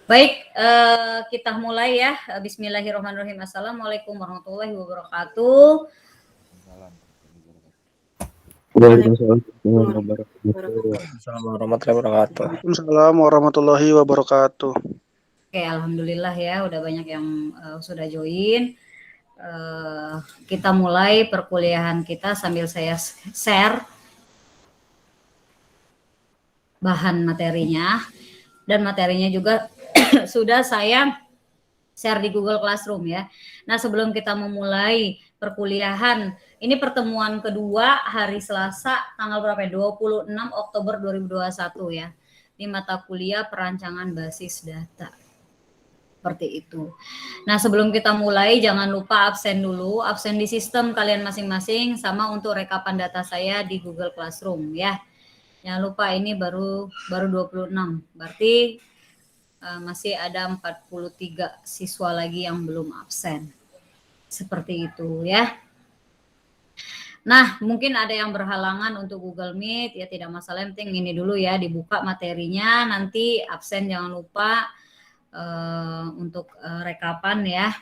Baik, kita mulai ya. Bismillahirrahmanirrahim. Assalamualaikum warahmatullahi wabarakatuh. Waalaikumsalam warahmatullahi wabarakatuh. Oke, alhamdulillah ya, udah banyak yang sudah join. Kita mulai perkuliahan kita sambil saya share bahan materinya, dan materinya juga sudah saya share di Google Classroom ya. Nah, sebelum kita memulai perkuliahan, ini pertemuan kedua hari Selasa tanggal berapa ya? 26 Oktober 2021 ya. Di mata kuliah perancangan basis data. Seperti itu. Nah, sebelum kita mulai jangan lupa absen dulu, absen di sistem kalian masing-masing, sama untuk rekapan data saya di Google Classroom ya. Jangan lupa ini baru 26. Berarti masih ada 43 siswa lagi yang belum absen. Seperti itu ya. Nah, mungkin ada yang berhalangan untuk Google Meet, ya tidak masalah, yang penting ini dulu ya, dibuka materinya, nanti absen jangan lupa untuk rekapan ya.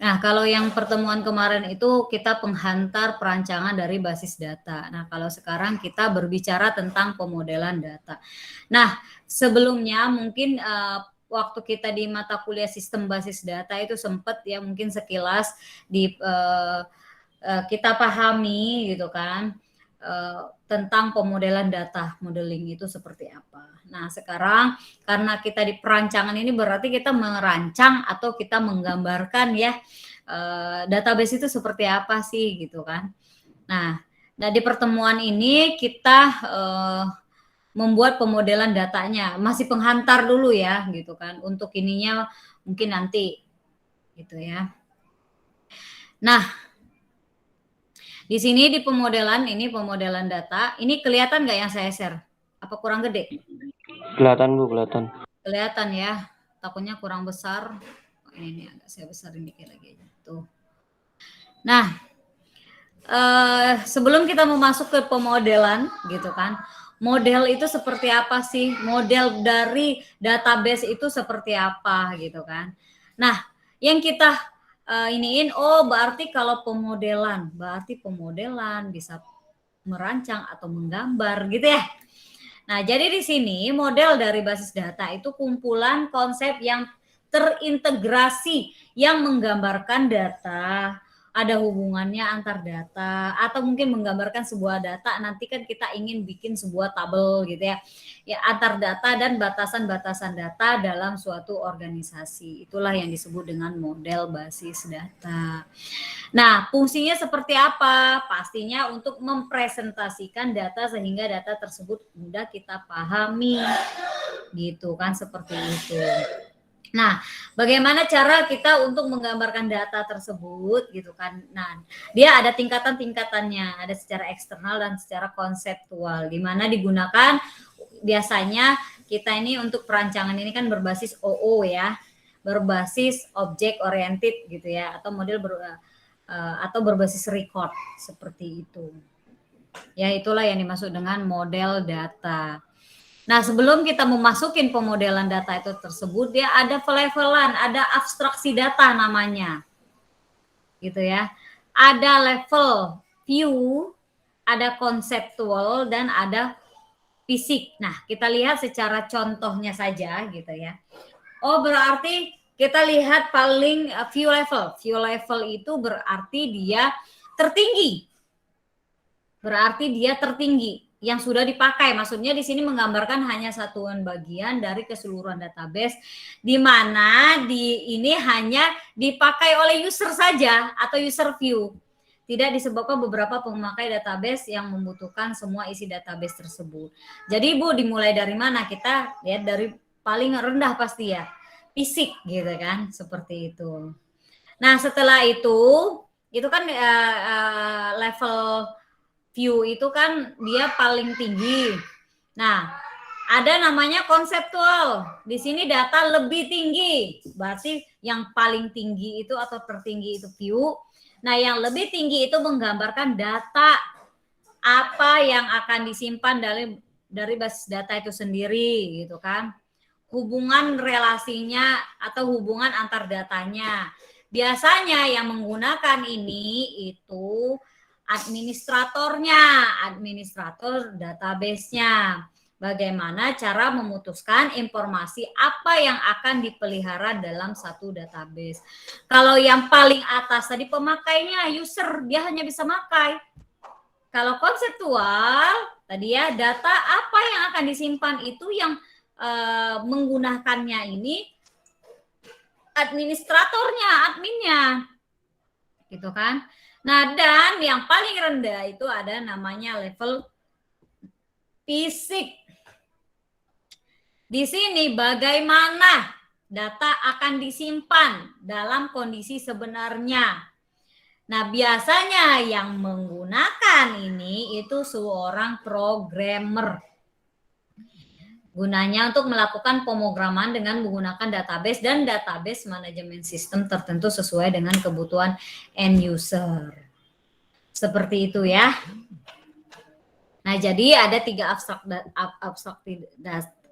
Nah, kalau yang pertemuan kemarin itu kita penghantar perancangan dari basis data. Nah, kalau sekarang kita berbicara tentang pemodelan data. Nah, sebelumnya mungkin waktu kita di mata kuliah sistem basis data itu sempat ya mungkin sekilas kita pahami gitu kan tentang pemodelan data, modeling itu seperti apa. Nah, sekarang karena kita di perancangan ini berarti kita merancang atau kita menggambarkan ya database itu seperti apa sih gitu kan. Nah, di pertemuan ini kita membuat pemodelan datanya, masih penghantar dulu ya gitu kan. Untuk ininya mungkin nanti gitu ya. Nah, di sini di pemodelan ini pemodelan data, ini kelihatan nggak yang saya share? Apa kurang gede? Kelihatan Bu, kelihatan. Kelihatan ya, takutnya kurang besar. Ini agak saya besarin dikit lagi aja. Tuh. Nah, sebelum kita mau masuk ke pemodelan gitu kan, model itu seperti apa sih? Model dari database itu seperti apa gitu kan? Nah, yang kita iniin, berarti kalau pemodelan, berarti pemodelan bisa merancang atau menggambar gitu ya. Nah, jadi di sini model dari basis data itu kumpulan konsep yang terintegrasi yang menggambarkan data, ada hubungannya antar data, atau mungkin menggambarkan sebuah data, nanti kan kita ingin bikin sebuah tabel gitu ya, ya antar data dan batasan-batasan data dalam suatu organisasi. Itulah yang disebut dengan model basis data. Nah, fungsinya seperti apa? Pastinya untuk mempresentasikan data sehingga data tersebut mudah kita pahami. Gitu kan, seperti itu. Nah, bagaimana cara kita untuk menggambarkan data tersebut gitu kan. Nah, dia ada tingkatan-tingkatannya, ada secara eksternal dan secara konseptual, di mana digunakan biasanya kita ini untuk perancangan ini kan berbasis OO ya, berbasis object oriented gitu ya, atau model atau berbasis record seperti itu. Ya, itulah yang dimaksud dengan model data. Nah, sebelum kita memasukin pemodelan data itu tersebut, dia ada pelevelan, ada abstraksi data namanya. Gitu ya. Ada level view, ada konseptual, dan ada fisik. Nah, kita lihat secara contohnya saja gitu ya. Berarti kita lihat paling view level. View level itu berarti dia tertinggi. Berarti dia tertinggi yang sudah dipakai. Maksudnya di sini menggambarkan hanya satuan bagian dari keseluruhan database, di mana ini hanya dipakai oleh user saja atau user view. Tidak disebabkan beberapa pemakai database yang membutuhkan semua isi database tersebut. Jadi Bu, dimulai dari mana? Kita lihat dari paling rendah pasti ya, fisik gitu kan, seperti itu. Nah, setelah itu kan level view itu kan dia paling tinggi. Nah, ada namanya konseptual. Di sini data lebih tinggi. Berarti yang paling tinggi itu atau tertinggi itu view. Nah, yang lebih tinggi itu menggambarkan data apa yang akan disimpan dari basis data itu sendiri gitu kan. Hubungan relasinya atau hubungan antar datanya. Biasanya yang menggunakan ini itu administratornya, administrator database-nya. Bagaimana cara memutuskan informasi apa yang akan dipelihara dalam satu database. Kalau yang paling atas tadi pemakainya, user, dia hanya bisa makai. Kalau konseptual, tadi ya data apa yang akan disimpan itu yang menggunakannya ini administratornya, adminnya. Gitu kan. Nah, dan yang paling rendah itu ada namanya level fisik. Di sini bagaimana data akan disimpan dalam kondisi sebenarnya. Nah, biasanya yang menggunakan ini itu seorang programmer. Gunanya untuk melakukan pemrograman dengan menggunakan database dan database manajemen sistem tertentu sesuai dengan kebutuhan end user. Seperti itu ya. Nah, jadi ada 3 abstrak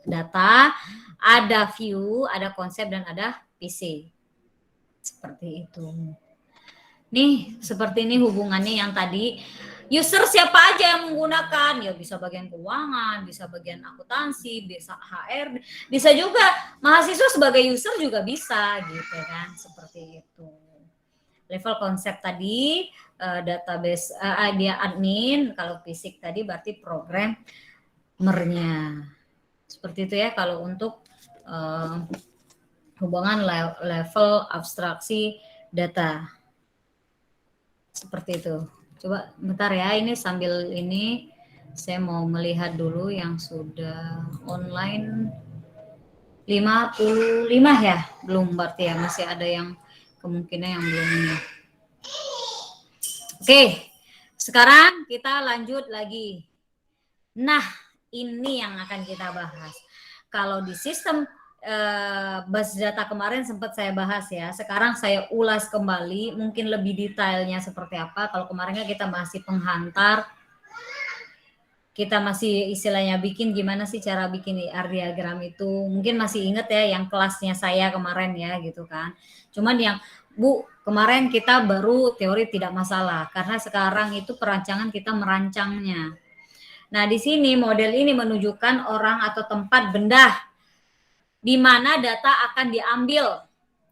data, ada view, ada konsep, dan ada PC. Seperti itu. Nih, seperti ini hubungannya yang tadi. User siapa aja yang menggunakan? Ya bisa bagian keuangan, bisa bagian akuntansi, bisa HR, bisa juga mahasiswa sebagai user juga bisa gitu kan, seperti itu. Level konsep tadi database dia admin, kalau fisik tadi berarti programmernya. Seperti itu ya kalau untuk hubungan level abstraksi data. Seperti itu. Coba bentar ya, ini sambil ini saya mau melihat dulu yang sudah online 55 ya, belum berarti ya, masih ada yang kemungkinan yang belum ini. Oke, sekarang kita lanjut lagi. Nah, ini yang akan kita bahas. Kalau di sistem basis data kemarin sempat saya bahas ya. Sekarang saya ulas kembali, mungkin lebih detailnya seperti apa. Kalau kemarinnya kita masih penghantar, kita masih istilahnya bikin gimana sih cara bikin IR diagram itu. Mungkin masih inget ya yang kelasnya saya kemarin ya gitu kan. Cuman yang Bu, kemarin kita baru teori tidak masalah karena sekarang itu perancangan kita merancangnya. Nah, di sini model ini menunjukkan orang atau tempat benda di mana data akan diambil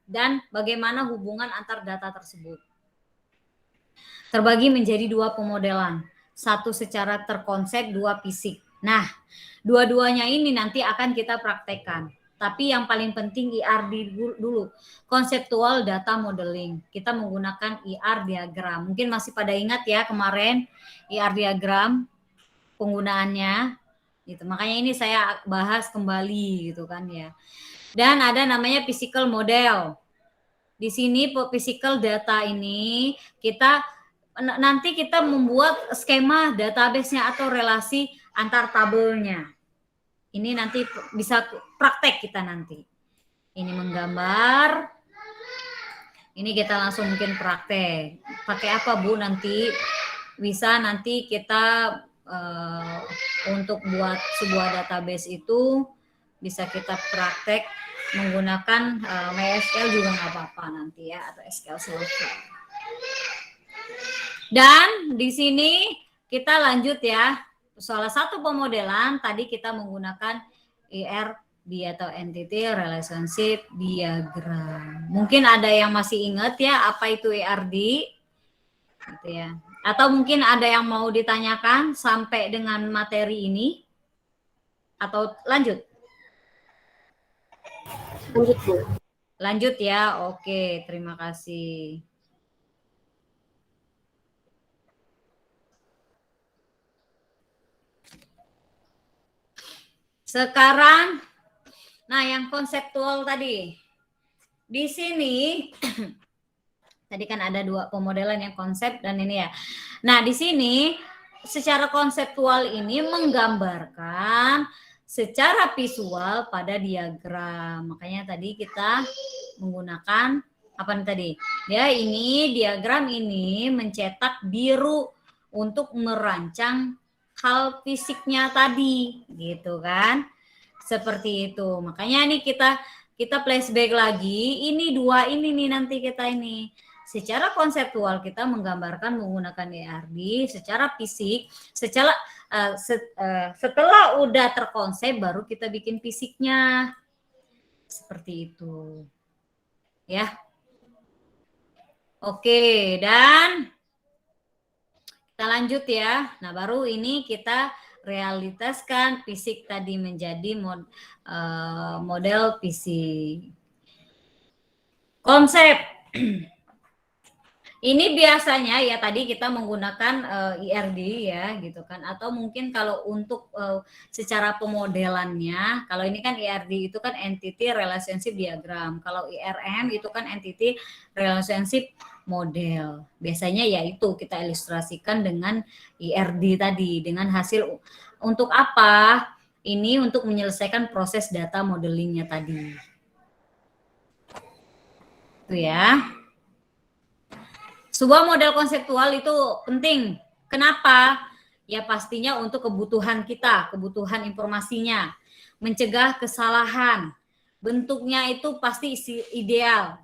dan bagaimana hubungan antar data tersebut. Terbagi menjadi 2 pemodelan, satu secara terkonsep, 2 fisik. Nah, dua-duanya ini nanti akan kita praktekkan. Tapi yang paling penting IR dulu, konseptual data modeling. Kita menggunakan IR diagram. Mungkin masih pada ingat ya kemarin IR diagram penggunaannya. Gitu. Makanya ini saya bahas kembali gitu kan ya. Dan ada namanya physical model. Di sini physical data ini nanti kita membuat skema database-nya atau relasi antar tabelnya. Ini nanti bisa praktek kita nanti. Ini menggambar. Ini kita langsung mungkin praktek. Pakai apa Bu nanti? Bisa nanti kita untuk buat sebuah database itu bisa kita praktek menggunakan MySQL juga nggak apa-apa nanti ya, atau SQL Server. Dan di sini kita lanjut ya, salah satu pemodelan tadi kita menggunakan IR atau Entity Relationship Diagram. Mungkin ada yang masih ingat ya apa itu IRD, gitu ya. Atau mungkin ada yang mau ditanyakan sampai dengan materi ini? Atau lanjut? Lanjut, Bu. Lanjut ya, oke, terima kasih. Sekarang, nah yang konseptual tadi. Di sini tadi kan ada 2 pemodelan yang konsep dan ini ya. Nah, di sini secara konseptual ini menggambarkan secara visual pada diagram. Makanya tadi kita menggunakan apa nih tadi? Ya, ini diagram ini mencetak biru untuk merancang hal fisiknya tadi, gitu kan? Seperti itu. Makanya nih kita flashback lagi. Ini dua ini nih nanti kita ini. Secara konseptual kita menggambarkan menggunakan ERD, secara fisik, setelah udah terkonsep baru kita bikin fisiknya. Seperti itu. Ya. Oke, dan kita lanjut ya. Nah, baru ini kita realitaskan fisik tadi menjadi model fisik. Konsep. Ini biasanya ya tadi kita menggunakan IRD ya gitu kan, atau mungkin kalau untuk secara pemodelannya, kalau ini kan IRD itu kan entity relationship diagram, kalau IRM itu kan entity relationship model. Biasanya ya itu kita ilustrasikan dengan IRD tadi, dengan hasil untuk apa? Ini untuk menyelesaikan proses data modelingnya tadi. Itu ya. Sebuah model konseptual itu penting. Kenapa? Ya pastinya untuk kebutuhan kita, kebutuhan informasinya. Mencegah kesalahan. Bentuknya itu pasti ideal.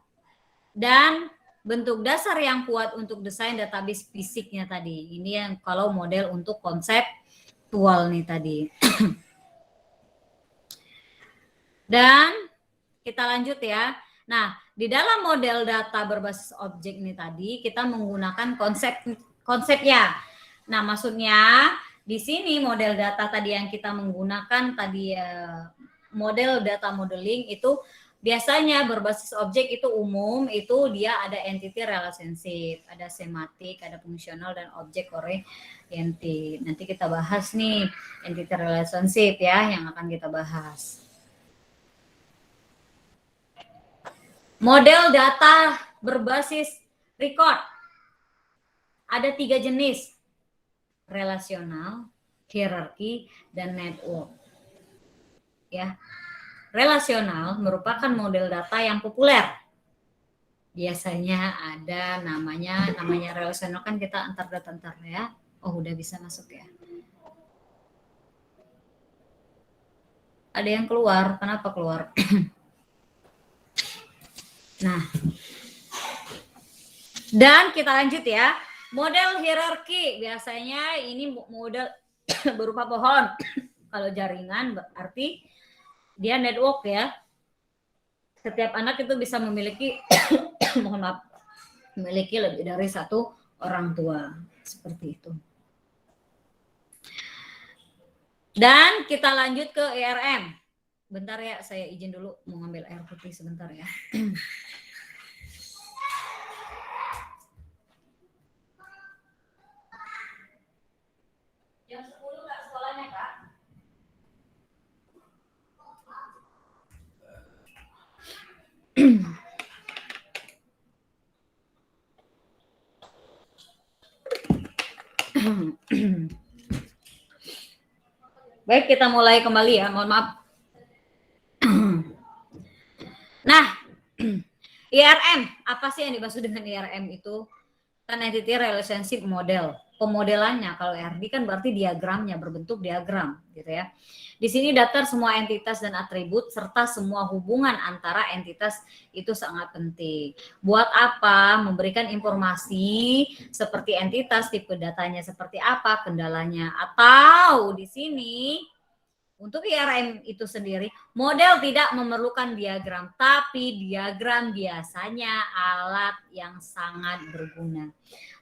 Dan bentuk dasar yang kuat untuk desain database fisiknya tadi. Ini yang kalau model untuk konseptual nih tadi. Dan kita lanjut ya. Nah, di dalam model data berbasis objek ini tadi kita menggunakan konsepnya. Nah, maksudnya di sini model data tadi yang kita menggunakan tadi model data modeling itu biasanya berbasis objek itu umum, itu dia ada entity relationship, ada semantik, ada fungsional dan objek oriented. Nanti kita bahas nih entity relationship ya yang akan kita bahas. Model data berbasis record. Ada 3 jenis. Relasional, hierarki, dan network. Ya. Relasional merupakan model data yang populer. Biasanya ada namanya relasional kan kita antar data ya. Oh, udah bisa masuk ya. Ada yang keluar. Kenapa keluar? Nah, dan kita lanjut ya. Model hierarki biasanya ini model berupa pohon. Kalau jaringan berarti dia network ya. Setiap anak itu bisa memiliki mohon maaf, memiliki lebih dari satu orang tua. Seperti itu. Dan kita lanjut ke ERM. Bentar ya, saya izin dulu mau ngambil air putih sebentar ya. Jam 10 nggak sekolahnya, Kak? Baik, kita mulai kembali ya. Mohon maaf. Nah, IRM, apa sih yang dimaksud dengan IRM itu? Kan entity relationship model. Pemodelannya kalau ERD kan berarti diagramnya, berbentuk diagram gitu ya. Di sini daftar semua entitas dan atribut serta semua hubungan antara entitas itu sangat penting. Buat apa? Memberikan informasi seperti entitas, tipe datanya seperti apa, kendalanya. Atau di sini untuk IRM itu sendiri, model tidak memerlukan diagram, tapi diagram biasanya alat yang sangat berguna.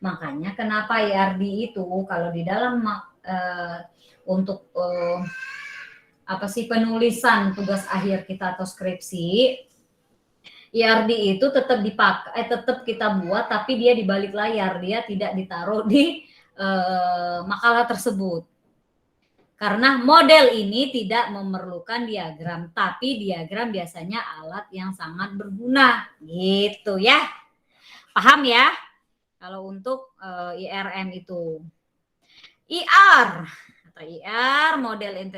Makanya kenapa IRD itu kalau di dalam untuk apa sih penulisan tugas akhir kita atau skripsi, IRD itu tetap dipakai, tetap kita buat, tapi dia di balik layar, dia tidak ditaruh di makalah tersebut. Karena model ini tidak memerlukan diagram, tapi diagram biasanya alat yang sangat berguna, gitu ya. Paham ya? Kalau untuk IRM itu. IR, atau IR, model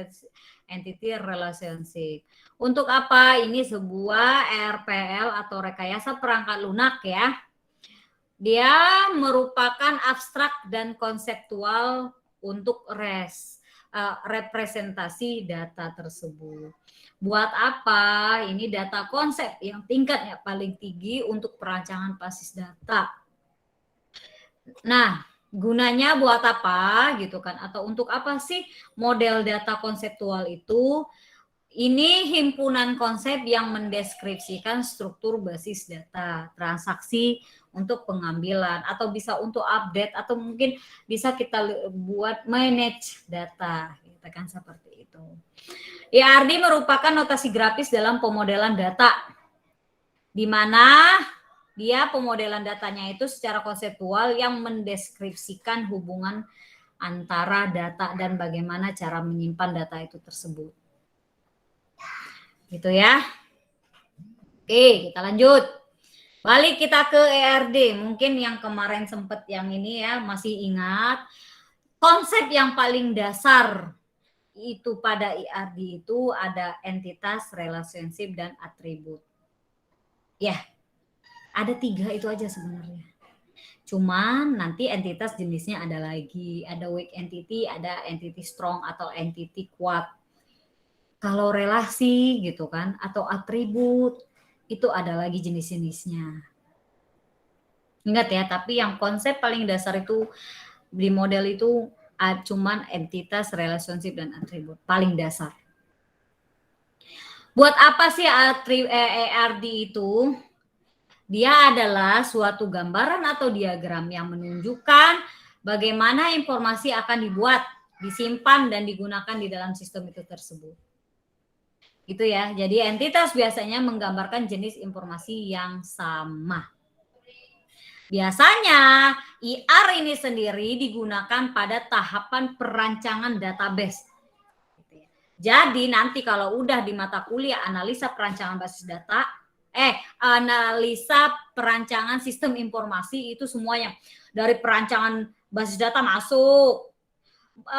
entity relationship. Untuk apa? Ini sebuah RPL atau rekayasa perangkat lunak ya. Dia merupakan abstrak dan konseptual untuk representasi data tersebut. Buat apa? Ini data konsep yang tingkatnya paling tinggi untuk perancangan basis data. Nah, gunanya buat apa gitu kan? Atau untuk apa sih model data konseptual itu? Ini himpunan konsep yang mendeskripsikan struktur basis data, transaksi untuk pengambilan, atau bisa untuk update, atau mungkin bisa kita buat manage data, gitu kan, seperti itu. IRD merupakan notasi grafis dalam pemodelan data, di mana dia pemodelan datanya itu secara konseptual yang mendeskripsikan hubungan antara data dan bagaimana cara menyimpan data itu tersebut. Gitu ya. Oke, kita lanjut. Balik kita ke ERD. Mungkin yang kemarin sempet yang ini ya, masih ingat. Konsep yang paling dasar itu pada ERD itu ada entitas, relationship, dan atribut. Ya, ada 3 itu aja sebenarnya. Cuman nanti entitas jenisnya ada lagi. Ada weak entity, ada entity strong, atau entity kuat. Kalau relasi gitu kan, atau atribut, itu ada lagi jenis-jenisnya. Ingat ya, tapi yang konsep paling dasar itu di model itu cuman entitas, relationship, dan atribut. Paling dasar. Buat apa sih ERD itu? Dia adalah suatu gambaran atau diagram yang menunjukkan bagaimana informasi akan dibuat, disimpan, dan digunakan di dalam sistem itu tersebut. Gitu ya. Jadi entitas biasanya menggambarkan jenis informasi yang sama. Biasanya IR ini sendiri digunakan pada tahapan perancangan database. Jadi nanti kalau udah di mata kuliah analisa perancangan basis data, analisa perancangan sistem informasi itu semuanya. Dari perancangan basis data masuk,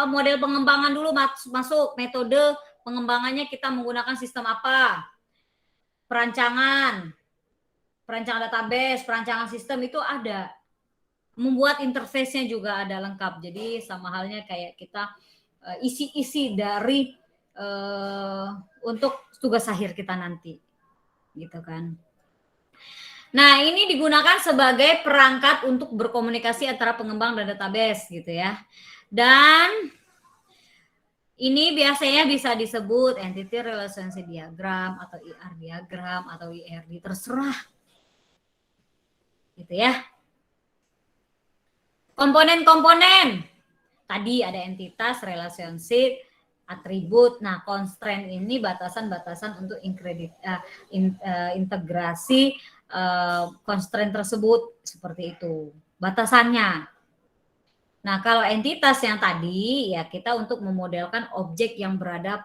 model pengembangan dulu masuk, metode pengembangannya kita menggunakan sistem apa? Perancangan database, perancangan sistem itu ada. Membuat interface-nya juga ada lengkap. Jadi sama halnya kayak kita isi-isi dari untuk tugas akhir kita nanti. Gitu kan. Nah, ini digunakan sebagai perangkat untuk berkomunikasi antara pengembang dan database gitu ya. Dan ini biasanya bisa disebut entity relationship diagram atau IR diagram atau IRD, terserah. Gitu ya. Komponen-komponen. Tadi ada entitas, relationship, atribut. Nah, constraint ini batasan-batasan untuk integrasi constraint tersebut seperti itu. Batasannya. Nah, kalau entitas yang tadi, ya kita untuk memodelkan objek yang berada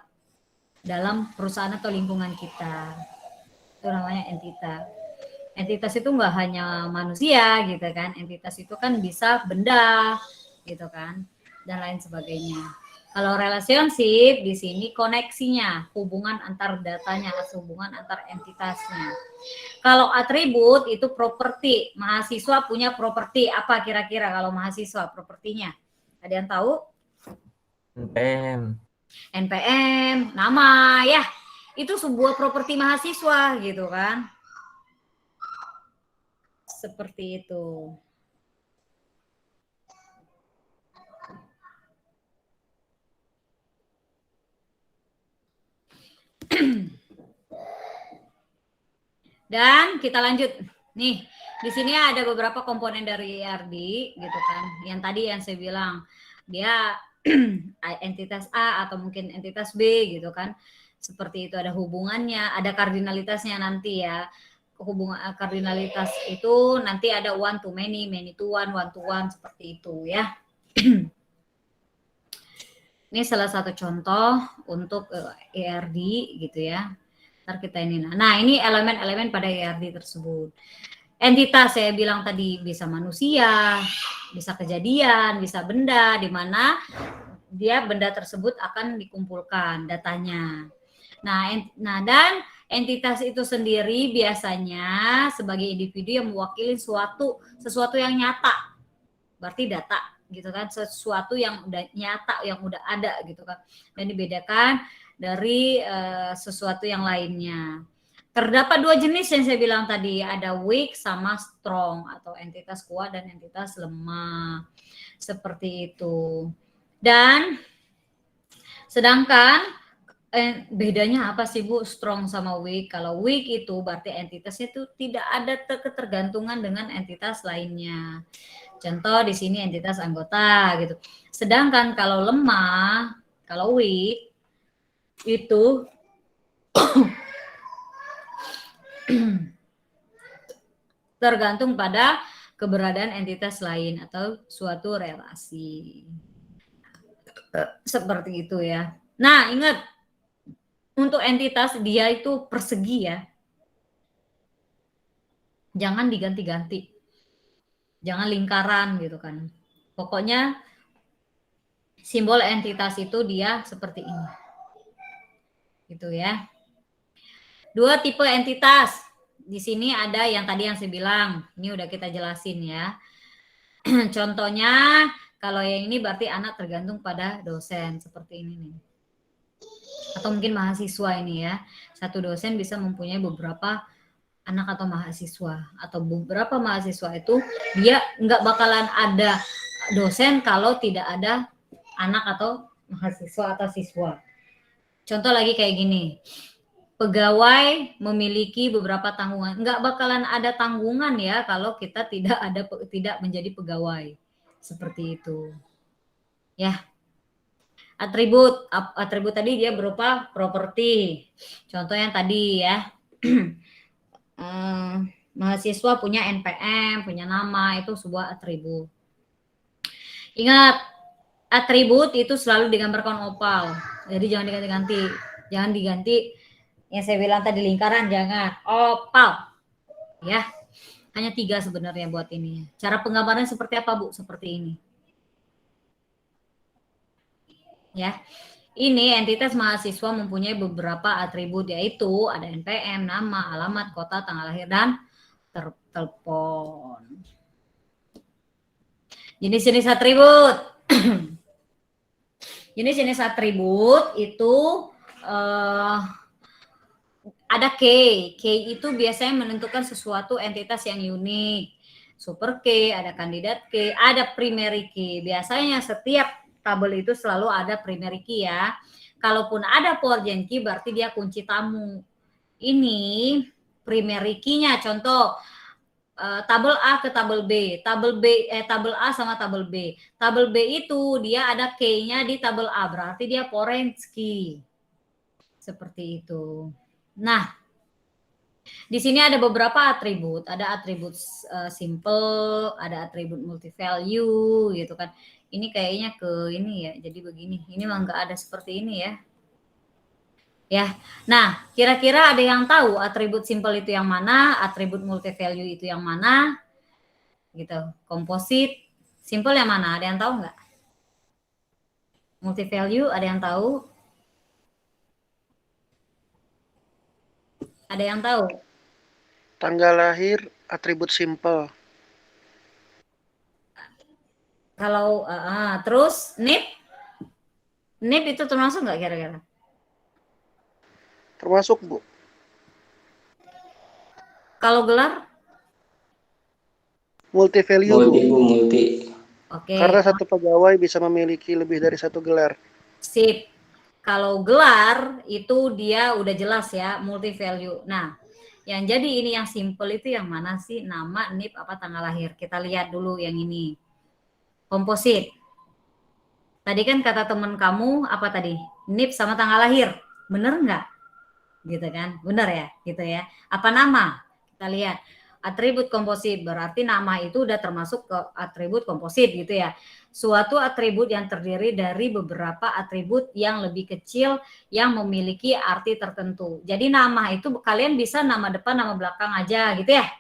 dalam perusahaan atau lingkungan kita. Itu namanya entitas. Entitas itu nggak hanya manusia gitu kan. Entitas itu kan bisa benda gitu kan. Dan lain sebagainya. Kalau relationship di sini koneksinya, hubungan antar datanya, hubungan antar entitasnya. Kalau atribut itu properti. Mahasiswa punya properti apa kira-kira kalau mahasiswa propertinya? Ada yang tahu? NPM. NPM, nama ya. Itu sebuah properti mahasiswa gitu kan. Seperti itu. Dan kita lanjut. Nih, di sini ada beberapa komponen dari ERD gitu kan. Yang tadi yang saya bilang, dia entitas A atau mungkin entitas B gitu kan. Seperti itu, ada hubungannya, ada kardinalitasnya nanti ya. Hubungan kardinalitas itu nanti ada one to many, many to one seperti itu ya. Ini salah satu contoh untuk ERD gitu ya. Ntar kita ini. Nah, ini elemen-elemen pada ERD tersebut. Entitas saya bilang tadi bisa manusia, bisa kejadian, bisa benda, di mana dia benda tersebut akan dikumpulkan datanya. Nah, dan entitas itu sendiri biasanya sebagai individu yang mewakili sesuatu yang nyata. Berarti data gitu kan, sesuatu yang udah nyata, yang udah ada gitu kan, dan dibedakan dari sesuatu yang lainnya. Terdapat dua jenis yang saya bilang tadi, ada weak sama strong, atau entitas kuat dan entitas lemah, seperti itu. Dan sedangkan bedanya apa sih Bu, strong sama weak? Kalau weak itu berarti entitasnya itu tidak ada ketergantungan dengan entitas lainnya. Contoh di sini entitas anggota gitu. Sedangkan kalau lemah, kalau weak itu tergantung pada keberadaan entitas lain atau suatu relasi. Seperti itu ya. Nah, ingat, untuk entitas dia itu persegi ya. Jangan diganti-ganti. Jangan lingkaran gitu kan. Pokoknya simbol entitas itu dia seperti ini. Gitu ya. Dua tipe entitas. Di sini ada yang tadi yang saya bilang. Ini udah kita jelasin ya. Contohnya kalau yang ini berarti anak tergantung pada dosen seperti ini nih. Atau mungkin mahasiswa ini ya. Satu dosen bisa mempunyai beberapa anak atau mahasiswa, atau beberapa mahasiswa itu dia nggak bakalan ada dosen kalau tidak ada anak atau mahasiswa atau siswa. Contoh lagi kayak gini, pegawai memiliki beberapa tanggungan, nggak bakalan ada tanggungan ya kalau kita tidak menjadi pegawai, seperti itu ya. Atribut tadi dia berupa properti, contoh yang tadi ya. Mahasiswa punya NPM, punya nama, itu sebuah atribut. Ingat, atribut itu selalu digambarkan opal, jadi jangan diganti-ganti. Jangan diganti yang saya bilang tadi lingkaran, jangan. Opal ya. Hanya 3 sebenarnya buat ini. Cara penggambaran seperti apa Bu? Seperti ini ya. Ini entitas mahasiswa mempunyai beberapa atribut, yaitu ada NPM, nama, alamat, kota, tanggal lahir, dan telepon. Jenis-jenis atribut. Jenis-jenis atribut itu ada key. Key itu biasanya menentukan sesuatu entitas yang unik. Super key, ada kandidat key, ada primary key. Biasanya setiap tabel itu selalu ada primary key ya. Kalaupun ada foreign key berarti dia kunci tamu. Ini primary key-nya, contoh tabel A ke tabel B, tabel A sama tabel B. Tabel B itu dia ada key-nya di tabel A, berarti dia foreign key. Seperti itu. Nah, di sini ada beberapa atribut, ada atribut simple, ada atribut multi value gitu kan. Ini kayaknya ke ini ya, jadi begini. Ini mah nggak ada seperti ini ya. Ya, nah kira-kira ada yang tahu atribut simple itu yang mana, atribut multi value itu yang mana, gitu. Komposit, simple yang mana? Ada yang tahu nggak? Multi value ada yang tahu? Ada yang tahu? Tanggal lahir atribut simple. Kalau terus NIP itu termasuk nggak kira-kira? Termasuk Bu. Kalau gelar? Multi value Multi Bu. Bu, multi. Oke. Karena satu pegawai bisa memiliki lebih dari satu gelar. Sip. Kalau gelar itu dia udah jelas ya, multi value. Nah, yang jadi ini yang simple itu yang mana sih? Nama, NIP, apa tanggal lahir. Kita lihat dulu yang ini. Komposit. Tadi kan kata teman kamu apa tadi? NIP sama tanggal lahir. Bener nggak? Gitu kan? Bener ya? Gitu ya. Apa nama? Kita lihat. Atribut komposit berarti nama itu udah termasuk ke atribut komposit gitu ya. Suatu atribut yang terdiri dari beberapa atribut yang lebih kecil yang memiliki arti tertentu. Jadi nama itu kalian bisa nama depan, nama belakang aja gitu ya.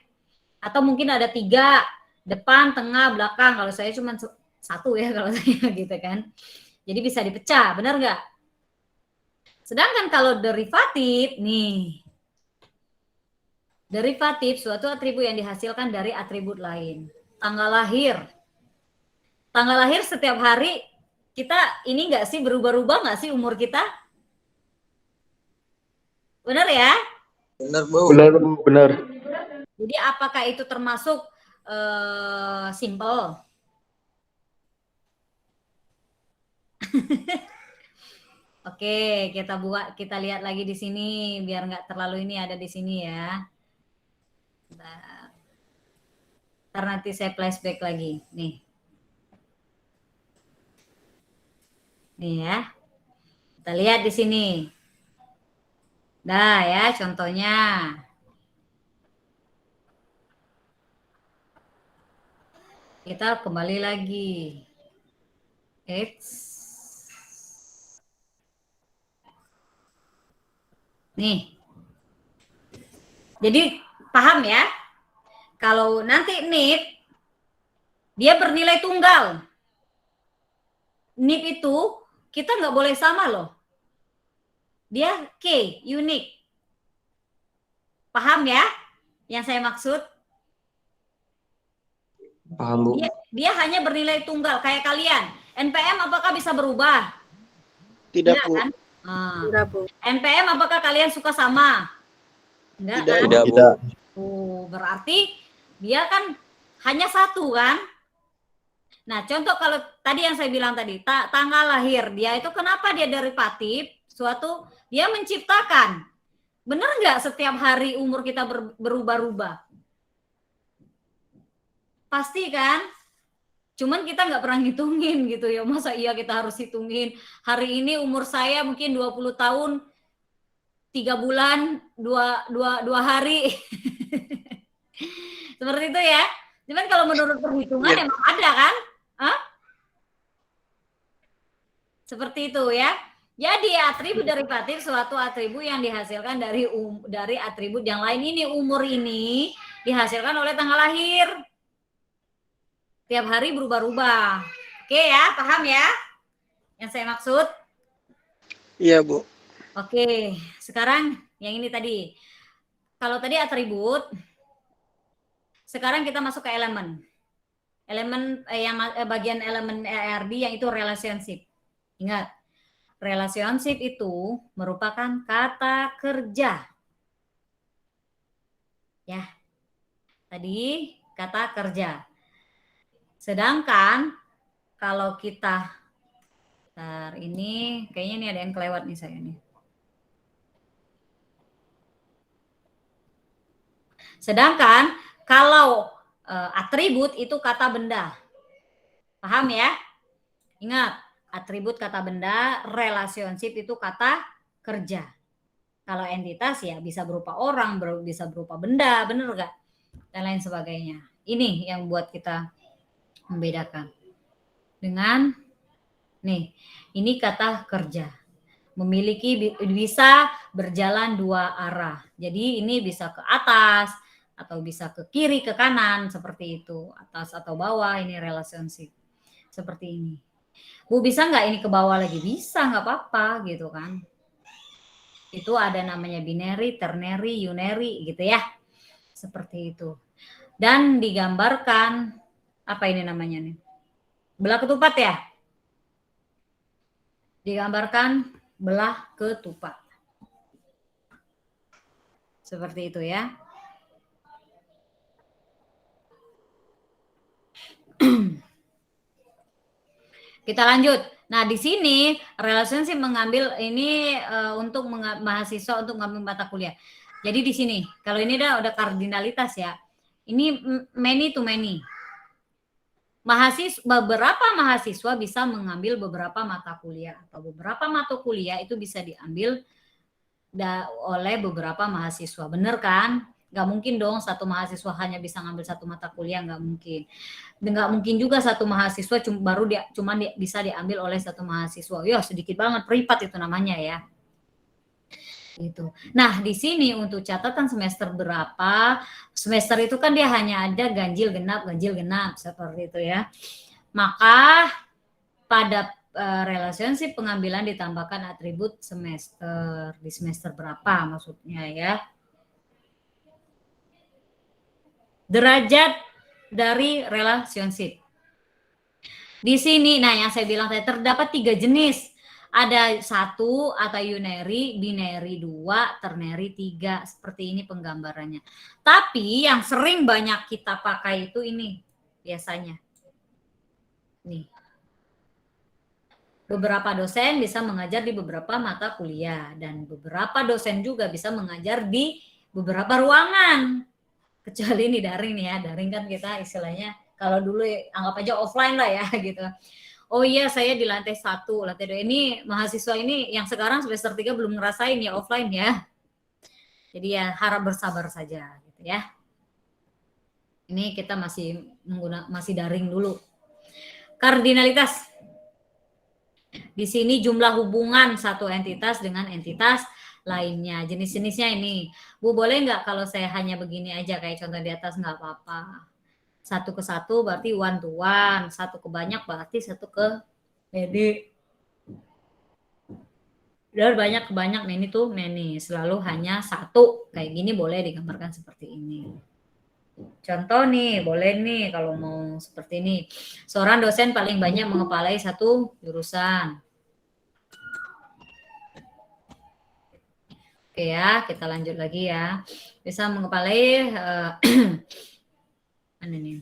Atau mungkin ada 3, depan, tengah, belakang. Kalau saya cuma 1 ya kalau saya gitu kan. Jadi bisa dipecah, benar nggak? Sedangkan kalau derivatif nih, derivatif suatu atribut yang dihasilkan dari atribut lain. Tanggal lahir. tanggal lahir setiap hari kita ini nggak sih berubah-ubah nggak sih umur kita? Benar ya? Benar, Bu. Benar, Bu, benar. Jadi apakah itu termasuk simple? Oke, kita lihat lagi di sini biar nggak terlalu ini ada di sini ya. Ntar nanti saya flashback lagi. Nih ya. Kita lihat di sini. Dah ya contohnya. Kita kembali lagi. Nih. Jadi paham ya? Kalau nanti NIP dia bernilai tunggal. NIP itu kita nggak boleh sama loh. Dia K, unik. Paham ya? Yang saya maksud? Paham, Bu. Dia hanya bernilai tunggal kayak kalian. NPM apakah bisa berubah? Tidak, Bu. Kan? Tidak, Bu. NPM apakah kalian suka sama? Enggak, Tidak, kan? Tidak, Bu. Berarti dia kan hanya satu kan? Nah, contoh kalau tadi yang saya bilang tadi, tanggal lahir dia itu kenapa dia derivatif? Suatu dia menciptakan. Benar nggak setiap hari umur kita berubah-ubah? Pasti kan? Cuman kita nggak pernah ngitungin gitu ya. Masa iya kita harus hitungin. Hari ini umur saya mungkin 20 tahun, 3 bulan, 2 hari. Seperti itu ya. Cuman kalau menurut perhitungan Ya. emang ada kan? Hah? Seperti itu ya. Jadi atribut derivatif suatu atribut yang dihasilkan dari atribut yang lain. Ini umur ini dihasilkan oleh tanggal lahir. Tiap hari berubah-ubah. Oke ya, paham ya? Yang saya maksud? Iya, Bu. Oke, sekarang yang ini tadi. Kalau tadi atribut, sekarang kita masuk ke elemen. Elemen bagian elemen ERD yang itu relationship. Ingat, relationship itu merupakan kata kerja. Ya. Tadi kata kerja. Sedangkan kalau kita ini kayaknya ini ada yang kelewat nih saya nih. Sedangkan kalau atribut itu kata benda. Paham ya? Ingat, atribut kata benda, relationship itu kata kerja. Kalau entitas ya bisa berupa orang, bisa berupa benda, bener nggak? Dan lain sebagainya. Ini yang buat kita membedakan. Dengan nih, ini kata kerja. Memiliki bisa berjalan dua arah. Jadi ini bisa ke atas atau bisa ke kiri ke kanan seperti itu. Atas atau bawah ini relationship. Seperti ini. Bu bisa nggak ini ke bawah lagi? Bisa, nggak apa-apa gitu kan. Itu ada namanya binary, ternary, unary gitu ya. Seperti itu. Dan digambarkan apa ini namanya nih? Belah ketupat ya? Digambarkan belah ketupat. Seperti itu ya. Kita lanjut. Nah, di sini relationship mengambil ini untuk mahasiswa untuk mengambil mata kuliah. Jadi di sini, kalau ini udah kardinalitas ya. Ini many to many. Beberapa mahasiswa bisa mengambil beberapa mata kuliah atau beberapa mata kuliah itu bisa diambil oleh beberapa mahasiswa. Bener kan? Nggak mungkin dong satu mahasiswa hanya bisa ngambil satu mata kuliah, nggak mungkin. Dan nggak mungkin juga satu mahasiswa cuma bisa diambil oleh satu mahasiswa. Ya sedikit banget, privat itu namanya ya. Gitu. Nah di sini untuk catatan semester berapa, semester itu kan dia hanya ada ganjil genap seperti itu ya. Maka pada relationship pengambilan ditambahkan atribut semester, di semester berapa maksudnya ya. Derajat dari relationship. Di sini, nah yang saya bilang tadi terdapat 3 jenis. Ada 1 ataeunary, binary 2, ternary 3. Seperti ini penggambarannya. Tapi yang sering banyak kita pakai itu ini biasanya. Nih. Beberapa dosen bisa mengajar di beberapa mata kuliah dan beberapa dosen juga bisa mengajar di beberapa ruangan. Kecuali ini daring nih ya, daring kan kita istilahnya kalau dulu anggap aja offline lah ya gitu. Oh iya, saya di lantai 1, lantai 2. Ini mahasiswa ini yang sekarang semester 3 belum ngerasain ya offline ya. Jadi ya harap bersabar saja gitu ya. Ini kita masih daring dulu. Kardinalitas. Di sini jumlah hubungan satu entitas dengan entitas lainnya. Jenis-jenisnya ini. Bu, boleh nggak kalau saya hanya begini aja kayak contoh di atas, nggak apa-apa. 1 ke 1 berarti one to one, 1 ke banyak berarti 1 ke many. Dan banyak ke banyak, many to many. Selalu hanya 1. Kayak gini boleh digambarkan seperti ini. Contoh nih, boleh nih kalau mau seperti ini. Seorang dosen paling banyak mengepalai 1 jurusan. Oke ya, kita lanjut lagi ya. Bisa mengepalai mana nih?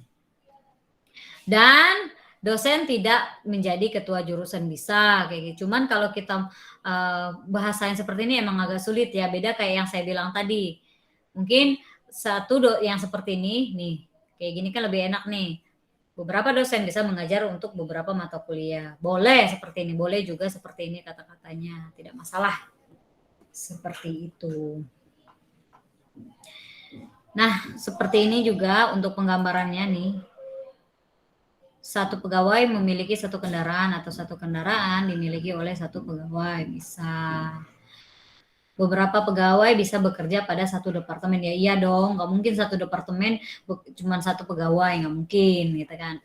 Dan dosen tidak menjadi ketua jurusan bisa kayak gitu. Cuman kalau kita bahasain seperti ini emang agak sulit ya. Beda kayak yang saya bilang tadi. Mungkin yang seperti ini nih, kayak gini kan lebih enak nih. Beberapa dosen bisa mengajar untuk beberapa mata kuliah. Boleh seperti ini, boleh juga seperti ini kata-katanya, tidak masalah. Seperti itu. Nah, seperti ini juga untuk penggambarannya nih. 1 pegawai memiliki 1 kendaraan atau 1 kendaraan dimiliki oleh 1 pegawai. Bisa. Beberapa pegawai bisa bekerja pada 1 departemen. Ya iya dong, nggak mungkin 1 departemen cuma 1 pegawai, nggak mungkin gitu kan.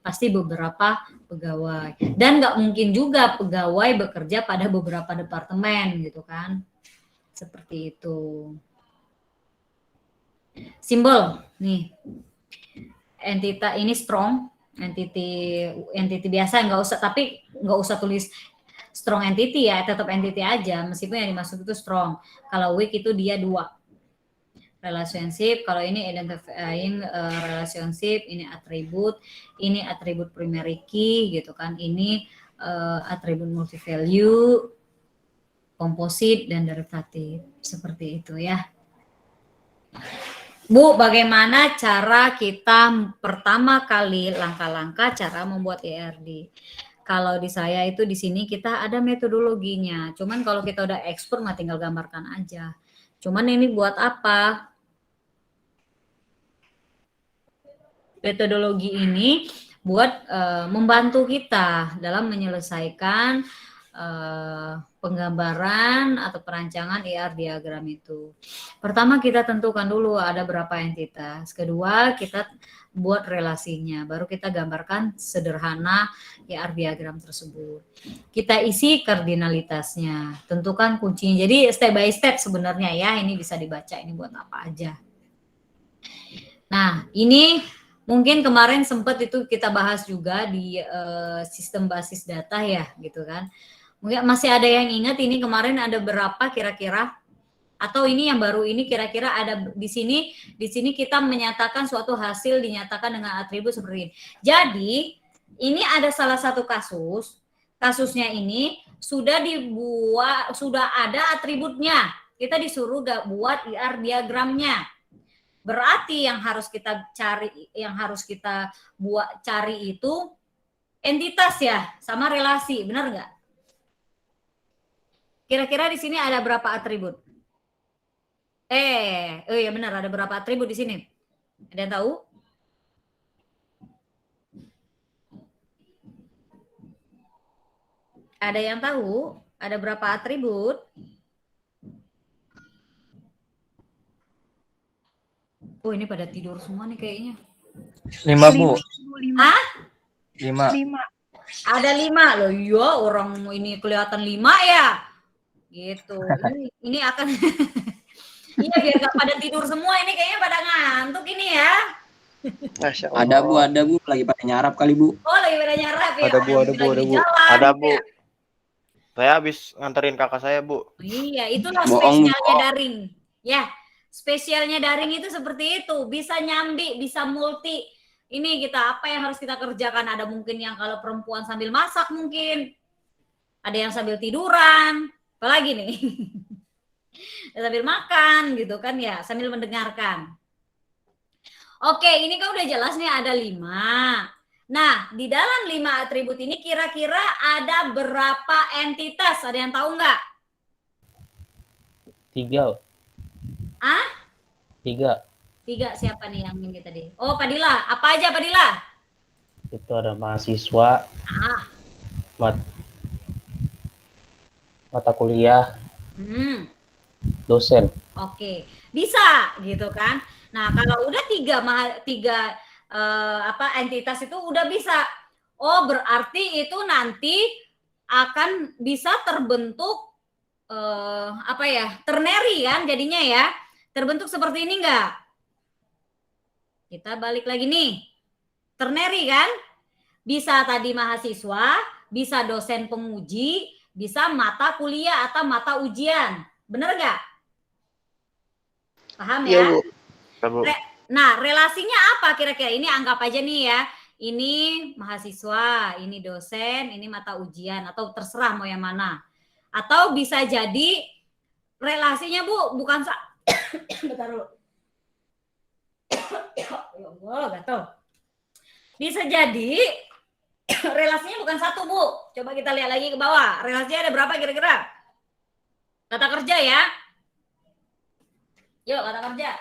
Pasti beberapa pegawai. Dan nggak mungkin juga pegawai bekerja pada beberapa departemen gitu kan. Seperti itu. Simbol nih. Entitas ini strong, entity biasa nggak usah tulis strong entity ya, tetap entity aja meskipun yang dimaksud itu strong. Kalau weak itu dia 2. Relationship, kalau ini identifying relationship, ini atribut primary key gitu kan. Ini atribut multi value, komposit dan derivatif. Seperti itu ya. Bu, bagaimana cara kita pertama kali langkah-langkah cara membuat ERD? Kalau di saya itu di sini kita ada metodologinya. Cuman kalau kita udah expert mah tinggal gambarkan aja. Cuman ini buat apa? Metodologi ini buat membantu kita dalam menyelesaikan penggambaran atau perancangan ER diagram itu. Pertama kita tentukan dulu ada berapa entitas. Kedua kita buat relasinya. Baru kita gambarkan sederhana ER diagram tersebut. Kita isi kardinalitasnya. Tentukan kuncinya. Jadi step by step sebenarnya ya. Ini bisa dibaca ini buat apa aja. Nah ini mungkin kemarin sempat itu kita bahas juga di sistem basis data ya gitu kan. Mungkin masih ada yang ingat ini kemarin ada berapa kira-kira? Atau ini yang baru ini kira-kira ada di sini kita menyatakan suatu hasil dinyatakan dengan atribut seperti ini. Jadi, ini ada salah satu kasusnya ini sudah ada atributnya. Kita disuruh buat IR diagramnya. Berarti yang harus kita cari itu entitas ya, sama relasi, benar nggak? Kira-kira di sini ada berapa atribut? Ya benar, ada berapa atribut di sini? Ada yang tahu? Ada yang tahu? Ada berapa atribut? Oh, ini pada tidur semua nih kayaknya. 5, Bu. 5. 5. Ada 5 loh. Iya, orang ini kelihatan 5 ya. Gitu. Ini akan iya biar gak pada tidur semua ini kayaknya pada ngantuk ini ya. Masya Ada Allah. Bu, lagi pada nyarap kali Bu. Oh, lagi pada nyarap ya. Ada, Bu, Orang ada, Bu, lagi ada, di Bu. jalan, Ada, gitu Bu. ya. Saya habis nganterin kakak saya, Bu. Iya, itulah Bohong, spesialnya bohong. daring. Ya, spesialnya daring itu seperti itu. Bisa nyambi, bisa multi. Ini kita apa yang harus kita kerjakan? Ada mungkin yang kalau perempuan sambil masak mungkin. Ada yang sambil tiduran. Apalagi nih? Sambil makan gitu kan ya, sambil mendengarkan. Oke, ini kan udah jelas nih ada 5. Nah, di dalam 5 atribut ini kira-kira ada berapa entitas? Ada yang tahu nggak? 3. Ah? 3. 3 siapa nih yang ini tadi? Oh, Padilla. Apa aja Padilla? Itu ada mahasiswa, mata kuliah, dosen. Oke, bisa gitu kan? Nah, kalau udah 3 entitas itu udah bisa. Oh, berarti itu nanti akan bisa terbentuk ternary kan jadinya ya. Terbentuk seperti ini enggak? Kita balik lagi nih. Ternary kan? Bisa tadi mahasiswa, bisa dosen penguji, bisa mata kuliah atau mata ujian. Bener nggak? Paham ya? Iya, Bu. Ya, Bu. Nah, relasinya apa kira-kira? Ini anggap aja nih ya. Ini mahasiswa, ini dosen, ini mata ujian, atau terserah mau yang mana. Atau bisa jadi relasinya Bu, bukan bentar dulu. Ya Allah, gatel. Bisa jadi relasinya bukan 1 Bu. Coba kita lihat lagi ke bawah. Relasinya ada berapa kira-kira? Kata kerja ya. Yuk, kata kerja.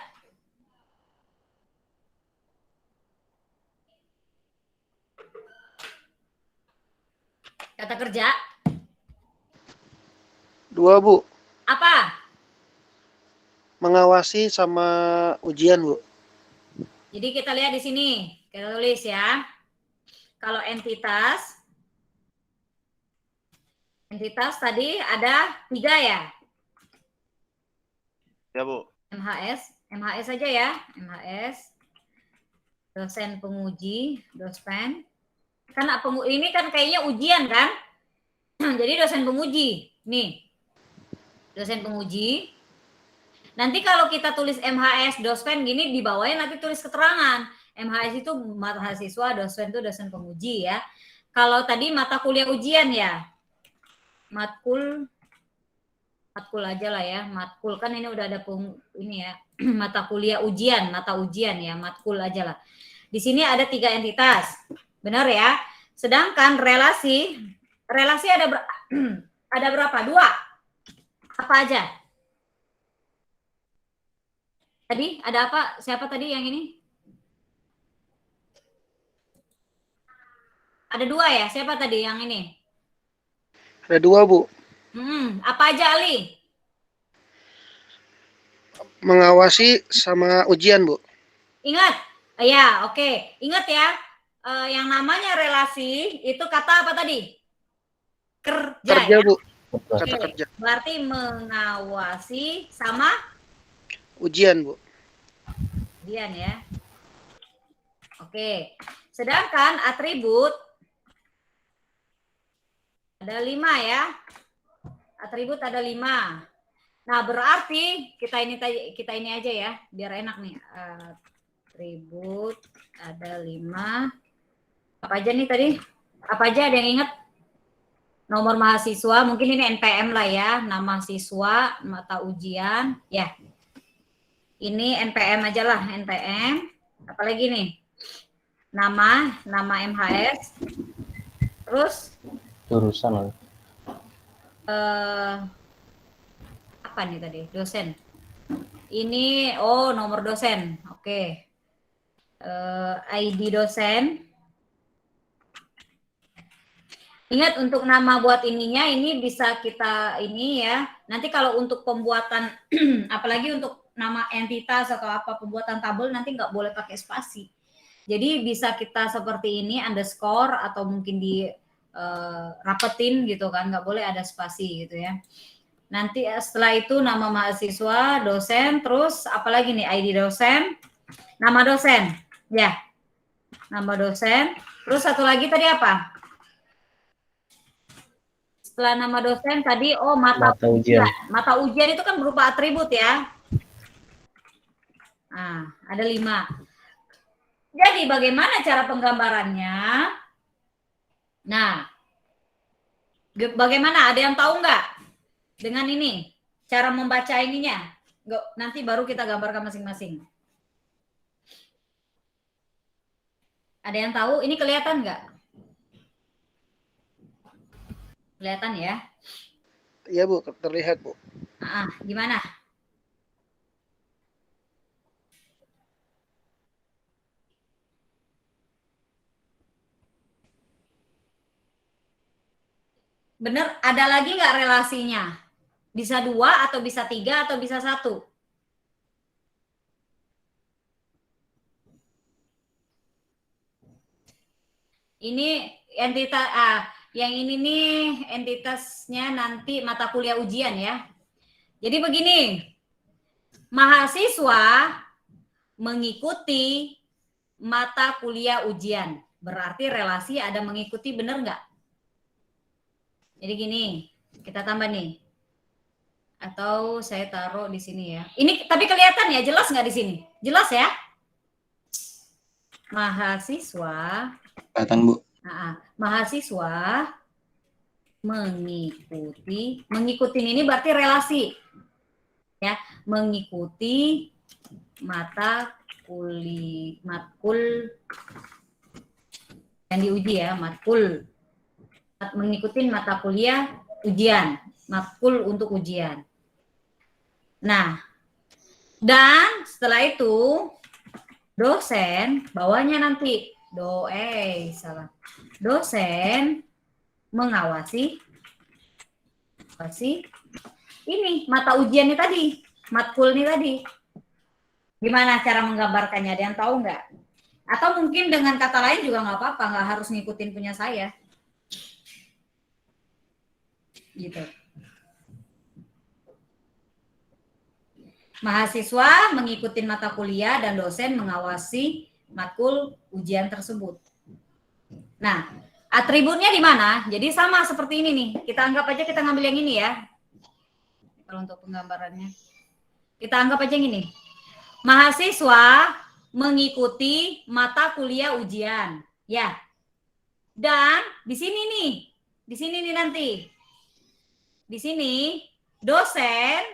Kata kerja. 2, Bu. Apa? Mengawasi sama ujian, Bu. Jadi kita lihat di sini. Kita tulis ya. Kalau entitas tadi ada 3 ya. Ya, Bu. MHS saja ya. MHS, dosen penguji, dospen. Kan ini kan kayaknya ujian kan? Jadi dosen penguji. Nih. Dosen penguji. Nanti kalau kita tulis MHS, dospen gini di bawahnya nanti tulis keterangan. MHS itu mahasiswa, dospen itu dosen penguji ya. Kalau tadi mata kuliah ujian ya. Matkul aja lah ya. Matkul kan ini udah ada ini ya. Mata kuliah ujian, mata ujian ya, matkul aja lah. Di sini ada 3 entitas. Benar ya? Sedangkan relasi ada ada berapa? 2. Apa aja? Tadi ada apa? Siapa tadi yang ini? Ada 2 ya? Siapa tadi yang ini? Ada 2, Bu. Apa aja Ali? Mengawasi sama ujian, Bu. Ingat? Ya, oke. Ingat ya, yang namanya relasi itu kata apa tadi? Kerja ya? Bu. Oke. Kata kerja. Berarti mengawasi sama ujian, Bu. Ujian ya. Oke. Sedangkan atribut ada 5 ya. Atribut ada 5. Nah, berarti kita ini aja ya, biar enak nih. Atribut ada 5. Apa aja nih tadi? Apa aja ada yang ingat? Nomor mahasiswa, mungkin ini NPM lah ya, nama siswa, mata ujian, ya. Ini NPM aja lah, NPM. Apalagi nih? Nama MHS. Terus Jurusan. apa nih tadi? Dosen. Ini nomor dosen. Oke. ID dosen. Ingat untuk nama buat ininya ini bisa kita ini ya. Nanti kalau untuk pembuatan apalagi untuk nama entitas atau apa pembuatan tabel nanti nggak boleh pakai spasi. Jadi bisa kita seperti ini underscore atau mungkin di rapetin gitu kan, nggak boleh ada spasi gitu ya. Nanti setelah itu nama mahasiswa, dosen, terus apalagi nih ID dosen, nama dosen. Ya, nama dosen. Terus satu lagi tadi apa? Setelah nama dosen tadi, mata Mata ujian. ujian. Mata ujian itu kan berupa atribut ya. Nah, ada 5. Jadi bagaimana cara penggambarannya? Nah, bagaimana? Ada yang tahu nggak dengan ini? Cara membaca ininya? Nggak, nanti baru kita gambarkan masing-masing. Ada yang tahu? Ini kelihatan nggak? Kelihatan ya? Iya Bu, terlihat Bu. Gimana? Bener, ada lagi nggak relasinya? Bisa 2 atau bisa 3 atau bisa 1? Ini entitas yang ini nih entitasnya nanti mata kuliah ujian ya. Jadi begini, mahasiswa mengikuti mata kuliah ujian. Berarti relasi ada mengikuti, bener nggak? Jadi gini, kita tambah nih. Atau saya taruh di sini ya. Ini tapi kelihatan ya, jelas nggak di sini? Jelas ya? Mahasiswa. Kelihatan, Bu. Mahasiswa mengikuti ini berarti relasi. Ya, mengikuti matkul yang diuji ya, matkul. Mengikuti mata kuliah ujian, matkul untuk ujian. Nah, dan setelah itu dosen bawahnya nanti dosen mengawasi ini mata ujiannya tadi, matkul ini tadi. Gimana cara menggambarkannya? Ada yang tahu nggak? Atau mungkin dengan kata lain juga nggak apa-apa, nggak harus ngikutin punya saya. Gitu. Mahasiswa mengikuti mata kuliah dan dosen mengawasi matkul ujian tersebut. Nah, atributnya di mana? Jadi sama seperti ini nih. Kita anggap aja kita ngambil yang ini ya. Kalau untuk penggambarannya. Kita anggap aja yang ini. Mahasiswa mengikuti mata kuliah ujian. Ya. Dan di sini nih nanti. Di sini dosen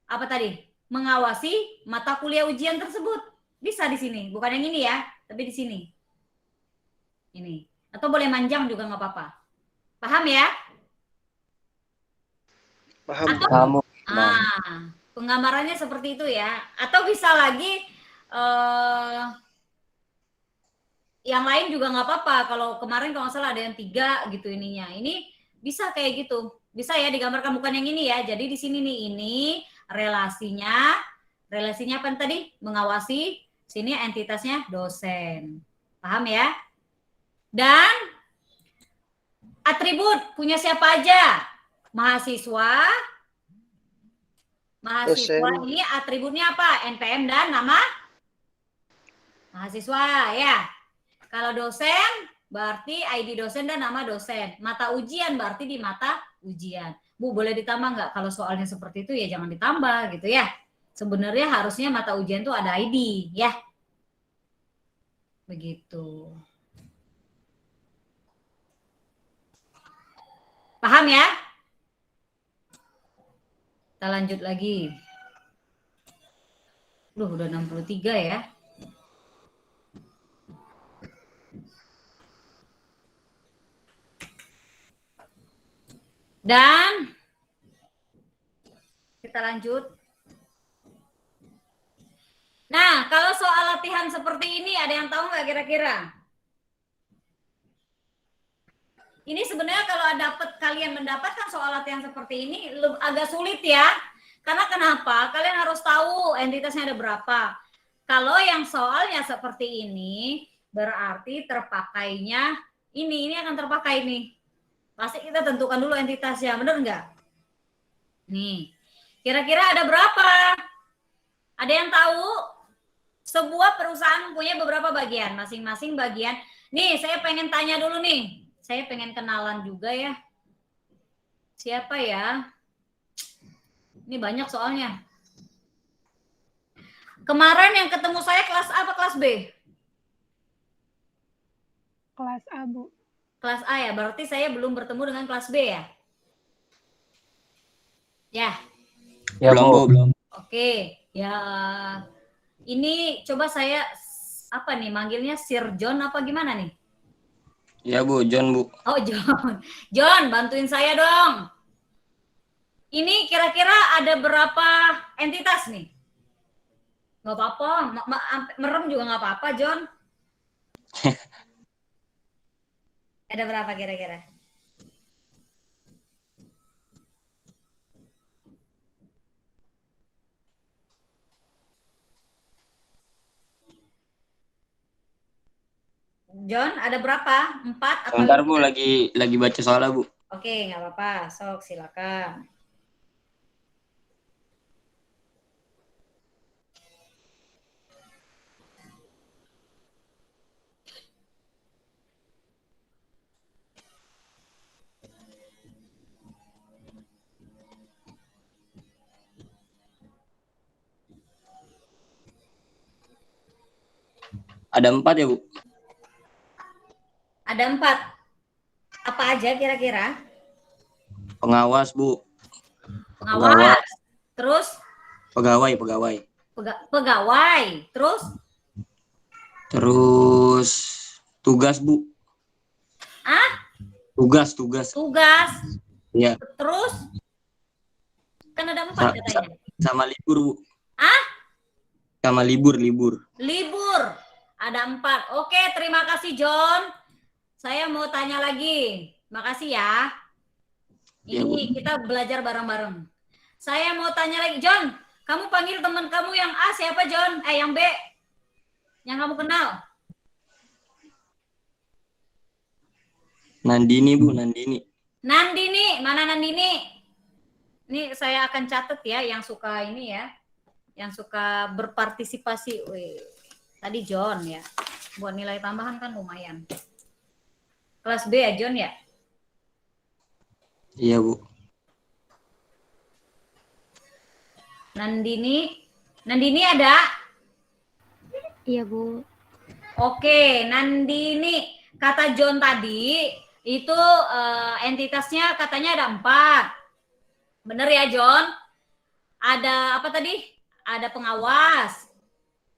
apa tadi? Mengawasi mata kuliah ujian tersebut. Bisa di sini, bukan yang ini ya, tapi di sini. Ini. Atau boleh manjang juga nggak apa-apa. Paham ya? Paham. Penggambarannya seperti itu ya. Atau bisa lagi yang lain juga nggak apa-apa. Kalau kemarin kalau nggak salah ada yang 3 gitu ininya. Ini bisa kayak gitu. Bisa ya digambarkan, bukan yang ini ya. Jadi di sini nih ini relasinya apa tadi? Mengawasi, sini entitasnya dosen. Paham ya? Dan atribut punya siapa aja? Mahasiswa dosen. Ini atributnya apa? NPM dan nama mahasiswa ya. Kalau dosen berarti ID dosen dan nama dosen. Mata ujian berarti di mata ujian. Bu, boleh ditambah nggak? Kalau soalnya seperti itu ya jangan ditambah gitu ya. Sebenarnya harusnya mata ujian tuh ada ID ya. Begitu. Paham ya? Kita lanjut lagi. Udah 63 ya. Dan kita lanjut. Nah, kalau soal latihan seperti ini ada yang tahu nggak kira-kira? Ini sebenarnya kalau kalian mendapatkan soal latihan seperti ini agak sulit ya. Karena kenapa? Kalian harus tahu entitasnya ada berapa. Kalau yang soalnya seperti ini berarti terpakainya ini akan terpakai nih. Pasti kita tentukan dulu entitasnya, bener nggak? Nih, kira-kira ada berapa? Ada yang tahu? Sebuah perusahaan punya beberapa bagian, masing-masing bagian. Nih, saya pengen tanya dulu nih. Saya pengen kenalan juga ya. Siapa ya? Ini banyak soalnya. Kemarin yang ketemu saya kelas A apa kelas B? Kelas A, Bu. Kelas A ya, berarti saya belum bertemu dengan kelas B ya? Ya, Ya, Bu. belum. oke. Ya, ini coba saya, apa nih, manggilnya Sir John apa gimana nih? Ya Bu, John Bu. Oh, John. John, bantuin saya dong. Ini kira-kira ada berapa entitas nih? Nggak apa-apa, merem juga nggak apa-apa, John. Ada berapa kira-kira? John, ada berapa? 4 atau Sebentar 5? Bu, lagi baca soalnya Bu. Oke, nggak apa-apa. Sok, silakan. Ada 4 ya Bu? Ada 4. Apa aja kira-kira? Pengawas Bu. Pengawas. Terus Pegawai. pegawai. Terus Tugas Bu. Tugas. tugas. Iya. Terus kan ada 4 katanya. Sama libur Bu. Ah? Sama libur. Libur. Ada 4. Oke, terima kasih John. Saya mau tanya lagi. Makasih ya. Ya, Ini kita belajar bareng-bareng. Saya mau tanya lagi, John. Kamu panggil teman kamu yang A siapa, John? Yang B? Yang kamu kenal? Nandini Bu, Nandini. Nandini. Mana Nandini? Ini saya akan catat ya, yang suka ini ya. Yang suka berpartisipasi. Wih. Tadi John ya. Buat nilai tambahan kan lumayan. Kelas B ya, John ya? Iya Bu. Nandini ada? Iya, Bu. Oke, Nandini. Kata John tadi, itu entitasnya katanya ada 4. Bener ya, John? Ada apa tadi? Ada pengawas,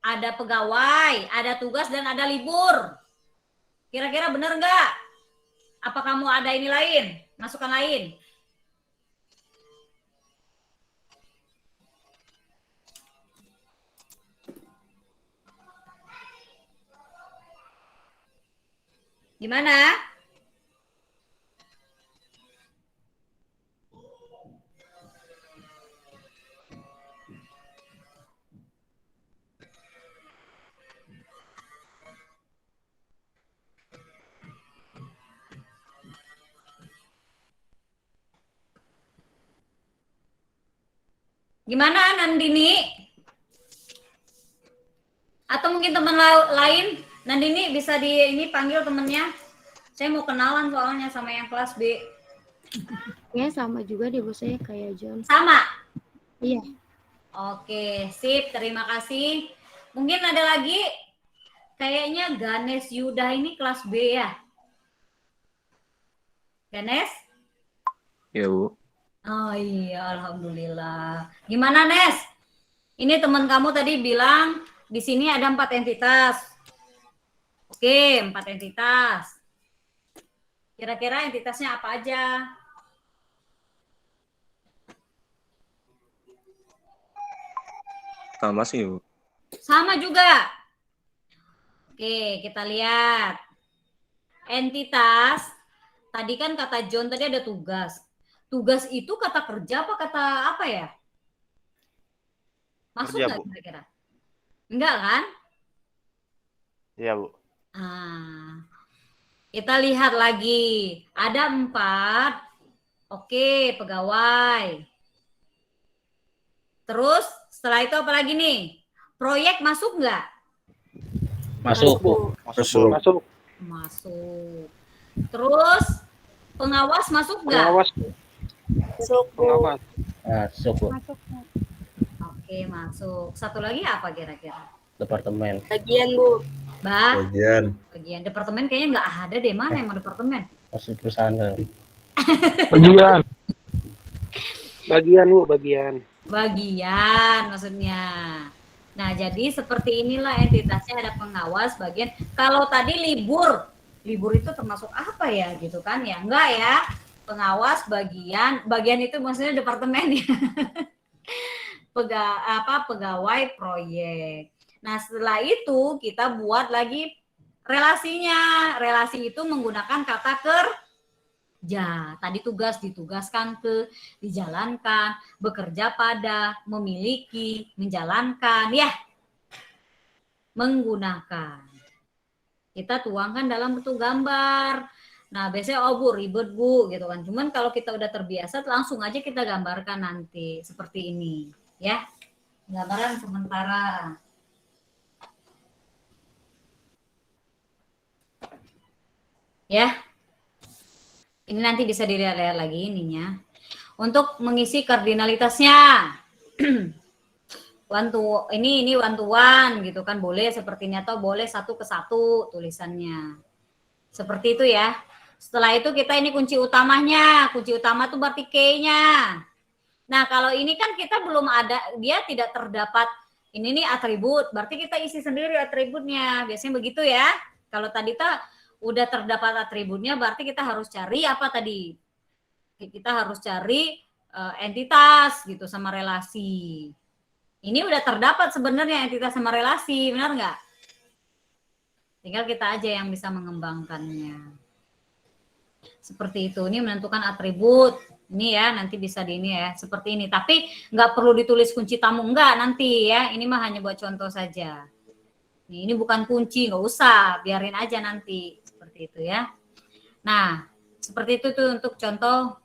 ada pegawai, ada tugas, dan ada libur. Kira-kira bener nggak? Apa kamu ada ini lain? Masukan lain? Gimana? Gimana Nandini? Atau mungkin teman lain? Nandini bisa ini panggil temennya. Saya mau kenalan soalnya sama yang kelas B. Ya, sama juga deh, Bu, saya kayak John. Sama? Iya. Oke, sip. Terima kasih. Mungkin ada lagi? Kayaknya Ganes Yuda ini kelas B ya? Ganes? Iya Bu. Oh iya, alhamdulillah. Gimana Nes? Ini teman kamu tadi bilang di sini ada 4 entitas. Oke, 4 entitas. Kira-kira entitasnya apa aja? Sama sih Bu. Sama juga. Oke, kita lihat. Entitas, tadi kan kata John tadi ada tugas. Tugas itu kata kerja apa kata apa ya? Masuk Kerja, nggak Bu. kira-kira? Enggak kan? Iya Bu. Kita lihat lagi. Ada 4. Oke, pegawai. Terus setelah itu apa lagi nih? Proyek masuk nggak? Masuk. Bu. Masuk. Masuk. Masuk. Terus pengawas masuk nggak? Pengawas, Bu. Masuk, Bu. Pengawas. Masuk, Bu. Masuk, Bu. Oke, masuk. Satu lagi apa kira-kira? Departemen. Bagian, Bu. Bagian. Departemen kayaknya nggak ada deh. Mana emang departemen? Masuk perusahaan kan. Bagian, Bu, bagian. Bagian maksudnya. Nah, jadi seperti inilah entitasnya, ada pengawas, bagian. Kalau tadi libur itu termasuk apa ya gitu kan? Ya enggak ya. Pengawas, bagian itu maksudnya departemen ya. Pegawai proyek. Nah, setelah itu kita buat lagi relasinya. Relasi itu menggunakan kata kerja. Tadi tugas, ditugaskan ke, dijalankan, bekerja pada, memiliki, menjalankan, ya. Menggunakan. Kita tuangkan dalam bentuk gambar. Nah, biasanya Bu, ribet Bu, gitu kan. Cuman kalau kita udah terbiasa, langsung aja kita gambarkan nanti. Seperti ini, ya. Gambaran sementara. Ya. Ini nanti bisa dilihat-lihat lagi ininya. Untuk mengisi kardinalitasnya. Ini one to one gitu kan, boleh seperti ini atau boleh 1 ke 1 tulisannya. Seperti itu ya. Setelah itu kita ini kunci utamanya. Kunci utama tuh berarti K-nya. Nah, kalau ini kan kita belum ada, dia tidak terdapat ini nih atribut, berarti kita isi sendiri atributnya. Biasanya begitu ya. Kalau tadi udah terdapat atributnya, berarti kita harus cari apa tadi? Kita harus cari entitas gitu sama relasi. Ini udah terdapat sebenarnya entitas sama relasi, benar nggak? Tinggal kita aja yang bisa mengembangkannya. Seperti itu. Ini menentukan atribut. Ini ya, nanti bisa di ini ya, seperti ini. Tapi nggak perlu ditulis kunci tamu, enggak nanti ya. Ini mah hanya buat contoh saja. Ini bukan kunci, nggak usah, biarin aja nanti. Seperti itu ya. Nah, seperti itu tuh untuk contoh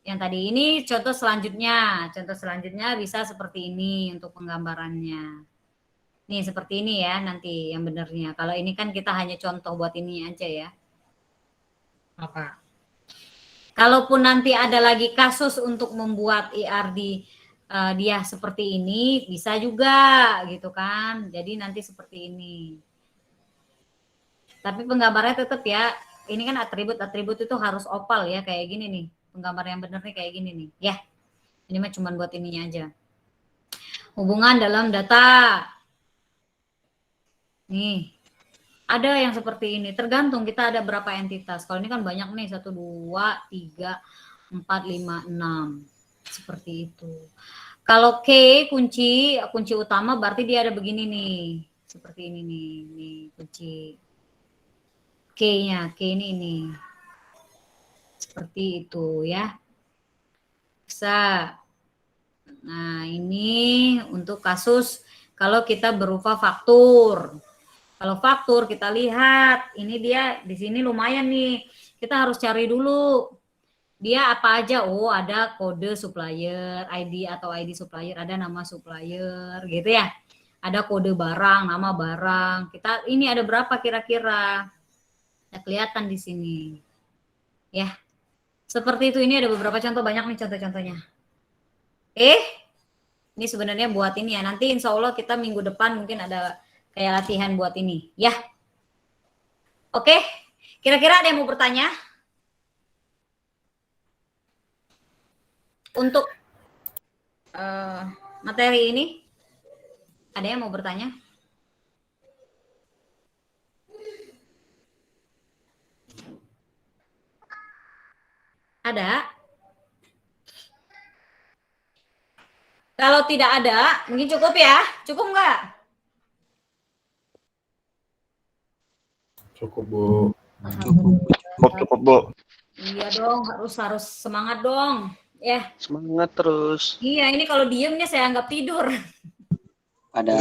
yang tadi. Ini contoh selanjutnya. Contoh selanjutnya bisa seperti ini untuk penggambarannya. Nih, seperti ini ya nanti yang benernya. Kalau ini kan kita hanya contoh buat ini aja ya. Apa? Kalaupun nanti ada lagi kasus untuk membuat IRD dia seperti ini, bisa juga gitu kan. Jadi nanti seperti ini. Tapi penggambarannya tetap ya, ini kan atribut itu harus opal ya, kayak gini nih. Penggambar yang bener nih kayak gini nih. Ya, ini mah cuma buat ininya aja. Hubungan dalam data. Nih, ada yang seperti ini. Tergantung kita ada berapa entitas. Kalau ini kan banyak nih, 1, 2, 3, 4, 5, 6. Seperti itu. Kalau K kunci utama berarti dia ada begini nih. Seperti ini nih kunci K-nya. K ini. Seperti itu ya. Bisa. Nah, ini untuk kasus kalau kita berupa faktur. Kalau faktur kita lihat, ini dia di sini lumayan nih. Kita harus cari dulu. Dia apa aja? Oh, ada kode supplier, ID atau ID supplier, ada nama supplier gitu ya. Ada kode barang, nama barang. Kita ini ada berapa kira-kira? Nah, kelihatan di sini. Ya. Seperti itu, ini ada beberapa contoh, banyak nih contoh-contohnya. Ini sebenarnya buat ini ya. Nanti insya Allah kita minggu depan mungkin ada kayak latihan buat ini. Ya. Oke. Kira-kira ada yang mau bertanya? Untuk materi ini, ada yang mau bertanya? Ada? Kalau tidak ada, mungkin cukup ya? Cukup nggak? Cukup, Bu. Cukup. Bu. Iya dong, harus semangat dong. Ya. Semangat terus. Iya, ini kalau diemnya saya anggap tidur. Ada.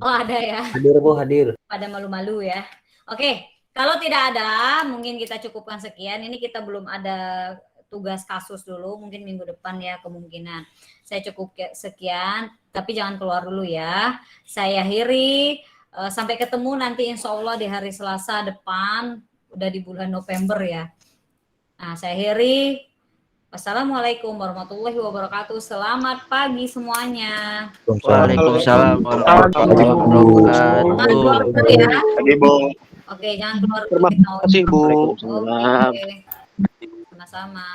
Oh, ada ya. Hadir, Bu, hadir. Pada malu-malu ya. Oke, kalau tidak ada, mungkin kita cukupkan sekian. Ini kita belum ada tugas kasus dulu, mungkin minggu depan ya kemungkinan. Saya cukup sekian, tapi jangan keluar dulu ya. Saya akhiri Sampai ketemu nanti insya Allah di hari Selasa depan, udah di bulan November ya. Nah, saya akhiri. Wassalamualaikum warahmatullahi wabarakatuh. Selamat pagi semuanya. Waalaikumsalam warahmatullahi Jangan keluar wabarakatuh. dulu ya. Tadi Bu. Oke, jangan keluar dulu. Terima kasih, Bu. Oke, sama-sama.